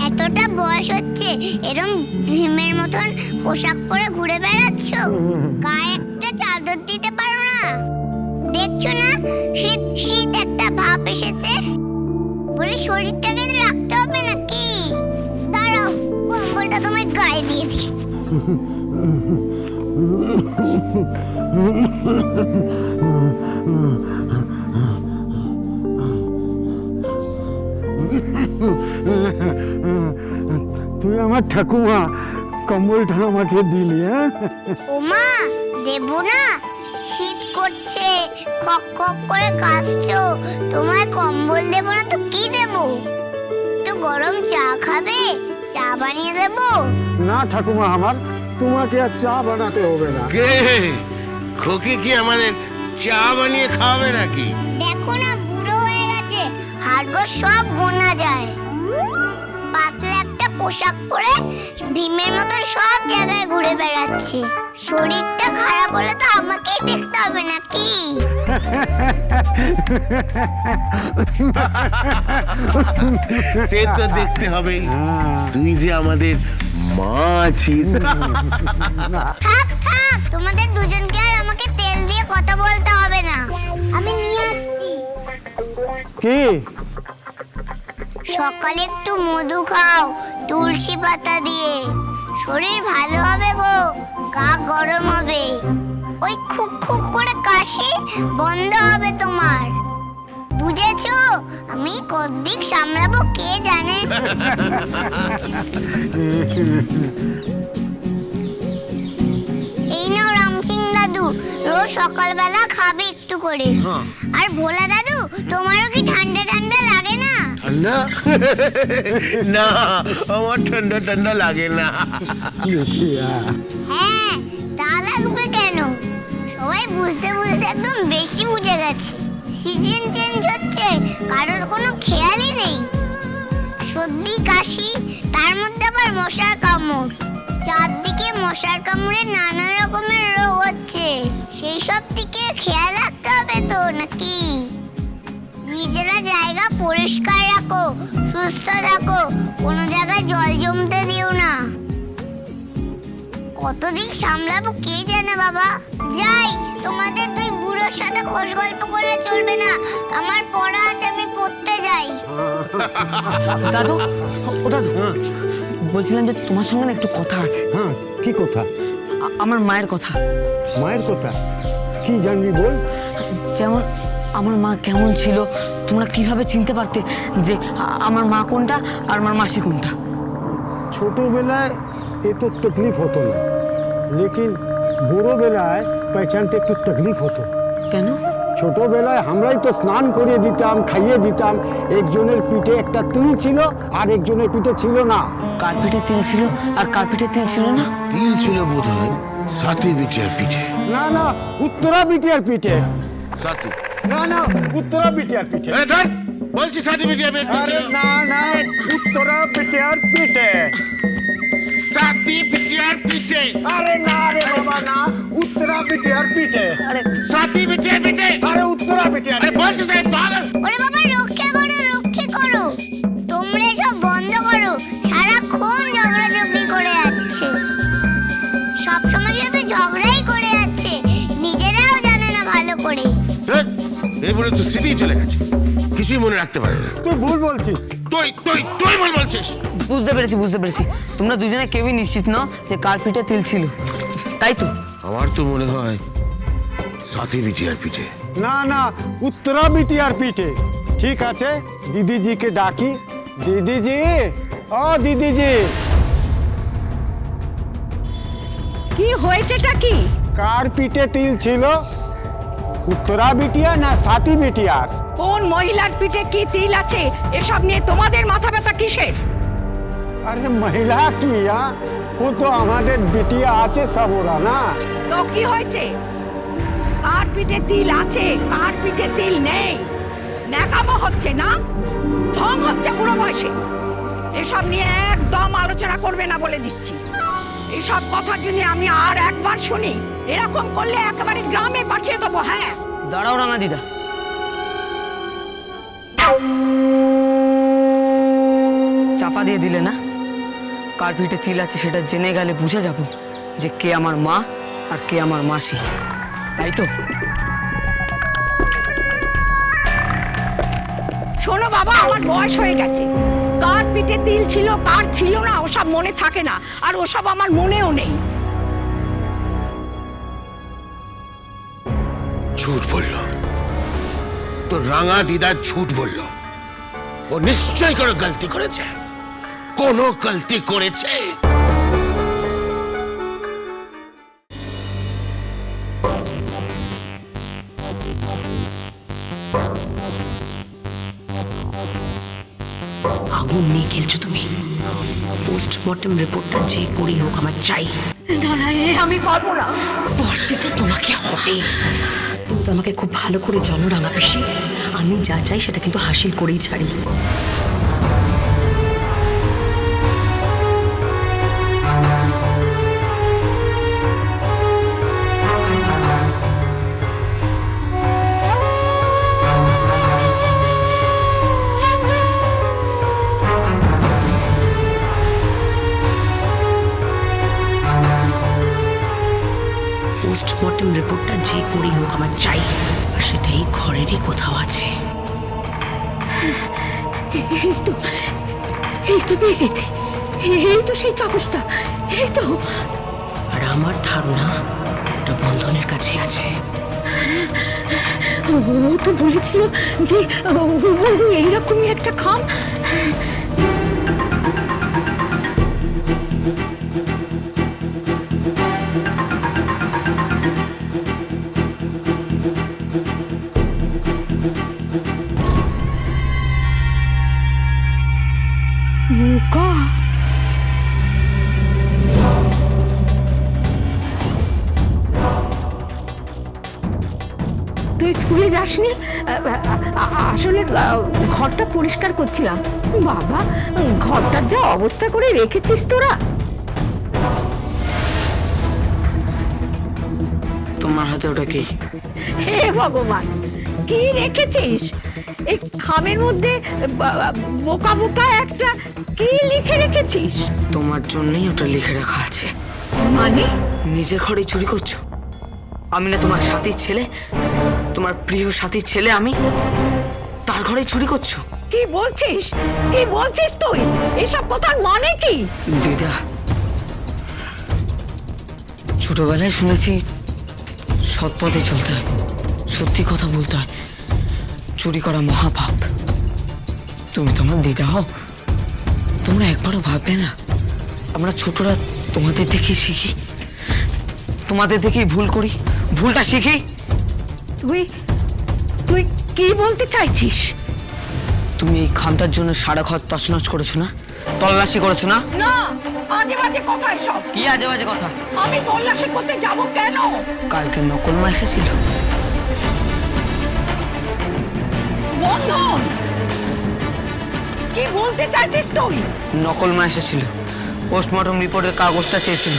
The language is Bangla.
এতটা বয়স হচ্ছে এরকম ভীমের মতন পোশাক পরে ঘুরে বেড়াচ্ছ, গায়ে একটা চাদর দিতে পারো না? দেখছো না শীত শীত একটা ভাব এসেছে, বলে শরীরটাকে রাখতে হবে নাকি? দাঁড়াও, কম্বলটা তোমায় গায়ে দিয়ে দিই। তুই আমার ঠাকুমা, কম্বলটা আমাকে দিলি? হ্যাঁ ওমা, দেব না? শীত করছে, খক খক করে কাশছো, তোমায় কম্বল দেব না তো কি দেব? একটু গরম চা খাবে? চা বানিয়ে দেব? না ঠাকুমা আমার, তোমাকে আর চা বানাতে হবে না। কে খোকে কি আমাদের চা বানিয়ে খাওয়াবে নাকি? দেখো না, বুড়ো হয়ে গেছে, হাড়গোড় সব গোনা যায়। পাতলা একটা পোশাক পরে ভীমের মতন সব জায়গায় ঘুরে বেড়াচ্ছে। শরীরটা খারাপ হলে তো আমাকেই দেখতে হবে নাকি? সে তো দেখতে হবে, তুই যে আমাদের মা আছিস। থাক থাক, তোমাদের দুজনকে আর আমাকে তেল দিয়ে কথা বলতে হবে না, আমি নিয়ে আসছি। কি? সকালে একটু মধু খাও তুলসী পাতা দিয়ে, শরীর ভালো হবে গো, গা গরম হবে, ওই খুক খুক করে কাশি বন্ধ হবে তোমার, বুঝেছো? আমি কতদিক সামলাবো কে জানে। এই নাও রামসিং দাদু, রোজ সকালবেলা খাবে একটু করে। আর ভোলা দাদু, তোমারও কি ঠান্ডা ঠান্ডা লাগে না? ঠান্ডা? না, আমার ঠান্ডা ঠান্ডা লাগে না। হ্যাঁ, তা লাগবে কেন? সবাই বুঝতে বুঝতে একদম বেশি বুঝে গেছে। সিজন চেঞ্জ হচ্ছে, কারোর কোনো খেয়ালই নেই। সর্দি কাশি, তার মধ্যে আবার মশার কামড়, চারদিকে মশার কামড়ে নানা রকমের রোগ হচ্ছে। সেই সব দিকে খেয়াল রাখতে হবে তো নাকি? নিজেরা জায়গা পরিষ্কার রাখো, সুস্থ থাকো, কোনো জায়গায় জল জমতে দিও না। কতদিন সামলাবো কে জানে বাবা। যাই, তোমাদের দুই বুড়োর সাথে খোশ গল্প করলে চলবে না, আমার পড়া আছে, আমি পড়তে যাই। দাদু, ও দাদু, বলছিলাম যে তোমার সঙ্গে না একটু কথা আছে। হ্যাঁ, কি কথা? আমার মায়ের কথা। মায়ের কথা? কি জানবি বল। যেমন আমার মা কেমন ছিল, তোমরা কিভাবে চিনতে পারতে যে আমার মা কোনটা আর আমার মাসি কোনটা? ছোটবেলায় এ তো তকলিফ হতো না, লেকিন বড়োবেলায় পहचानते একটু তকলিফ হতো। কেন? ছোটবেলায় আমরাই তো স্নান করিয়ে দিতাম, খাইয়ে দিতাম। একজনের পিঠে একটা তিল ছিল আর একজনের পিঠে ছিল না। কার পিঠে তিল ছিল আর কার পিঠে তিল ছিল না? তিল ছিল বোধহয় সাথী বিটিয়ার পিঠে। না না, উত্তরা বিটিয়ার পিঠে। সাথী? না না, উত্তরা বিটিয়ার পিঠে। বলছি সাথী বিটিয়ার পিঠে। আরে না না, উত্তরা বিটিয়ার পিঠে। সাথী বিটিয়ার পিঠে। আরে না রে বাবা না, উত্তরা বিটিয়ার পিঠে। আরে সাথী বিটিয়ার পিঠে। আরে উত্তরা বিটিয়ার। আরে বলছি সাহেব পাগল। ওরে বাবা, রক্ষা করো, রক্ষা করো, তোমরা সব বন্ধ করো, সারাক্ষণ ঝগড়াঝগড়ি করে যাচ্ছে, সবসময় শুধু ঝগড়াই করে যাচ্ছে, নিজেরাও জানে না ভালো করে। এরপরে তো স্মৃতি চলে গেছে, কিছুই মনে রাখতে পারে না। তুই ভুল বলছিস। তুই তুই তুই বল বলছিস। বুঝতে পেরেছি, বুঝতে পেরেছি, তোমরা দুজনে কেউই নিশ্চিত না যে কার পিঠে তিল ছিল, তাই তো? আমার তো মনে হয় সাথী বিটিয়ার পিঠে। না না, উত্তরা বিটিয়ার পিঠে। ঠিক আছে, দিদিজিকে ডাকি। দিদিজি, ও দিদিজি। কি হয়েছেটা কি? কার পিঠে তিল ছিল, উত্তরা বিটিয়া না সাথী বিটিয়ার? কোন মহিলার পিঠে কি তিল আছে এসব নিয়ে তোমাদের মাথা ব্যথা কিসের? আরে মহিলা কি, ও তো আমাদের বিটিয়া আছে সবরা না। তো কি হয়েছে? কার পিঠে তিল আছে কার পিঠে তিল নেই, ন্যাকামো হচ্ছে না, ঢং হচ্ছে বুড়ো বয়সে। এসব নিয়ে একদম আলোচনা করবে না বলে দিচ্ছি। এইসব কথা যদি আমি আর একবার শুনি, এরকম করলে একেবারে গ্রামে পাঠিয়ে দেবো। হ্যাঁ, দাঁড়াও রাঙা দিদা, চাপা দিয়ে দিলে না? কার পিঠে তিল আছে সেটা জেনে গেলে বুঝে যাব যে কে আমার মা আর কে আমার মাসি, তাই তো? শোনো বাবা, আমার বয়স হয়ে গেছে। কার পিঠে তিল ছিল কার ছিল না ওসব মনে থাকে না, আর ওসব আমার মনেও নেই। ঝুট বললো, তো রাঙা দিদা ঝুট বললো। ও নিশ্চয় কোনো গলতি করেছে, কোনো গলতি করেছে। আগুন নিয়ে খেলছো তুমি। পোস্টমর্টম রিপোর্টটা যে করেই হোক আমার চাই। না না, এ আমি পারবো না। পড়তে তো তোমাকে হবে। তুমি তো আমাকে খুব ভালো করে জানো রাঙা পিসি, আমি যা চাই সেটা কিন্তু হাসিল করেই ছাড়ি। পোস্টমর্টম রিপোর্টটা যে করেই হোক আমার চাই, আর সেটাই ঘরেরই কোথাও আছে। এই তো পেয়ে গেছি, এই তো সেই কাগজটা, এই তো। আর আমার ধারণা ওটা বন্ধনের কাছে আছে। ও তো বলেছিল যে এইরকমই একটা খাম। বোকা, তুই স্কুলে যাসনি? আসলে ঘরটা পরিষ্কার করছিলাম। বাবা, ঘরটার যা অবস্থা করে রেখেছিস তোরা। তোমার হাতে ওটা কি? হে ভগবান, কি রেখেছিস? এই খামের মধ্যে বোকা বোকা একটা কি লিখে রেখেছিস? তোমার জন্যই ওটা লিখে রাখা আছে। মানে? নিজের ঘরে চুরি করছো? আমি না তোমার সাথীর ছেলে, তোমার প্রিয় সাথীর ছেলে আমি, তার ঘরে চুরি করছো? কি বলছিস, কি বলছিস তুই? এসব কথার মানে কি? দিদা, ছোটবেলায় শুনেছি সৎ পথে চলতে হয়, সত্যি কথা বলতে হয়, চুরি করা মহাপাপ। তুমি তোমার দিদা হও, তোমরা একবারও ভাববে না আমরা ছোটরা তোমাদের দেখেই শিখি, তোমাদের দেখেই ভুল করি, ভুলটা শিখি? তুই তুই কি বলতে চাইছিস? তুমি এই খামটার জন্য সারা ঘর তছনছ করেছো না, তল্লাশি করেছো না? না, আজে বাজে কথা এসব। কি আজে বাজে কথা? আমি তল্লাশি করতে যাব কেন? কালকে নকল মা এসেছিল। বন্ধন, কি বলতে চাইছিস তুই? নকল মা এসেছিল, পোস্টমর্টম রিপোর্টের কাগজটা চেয়েছিল।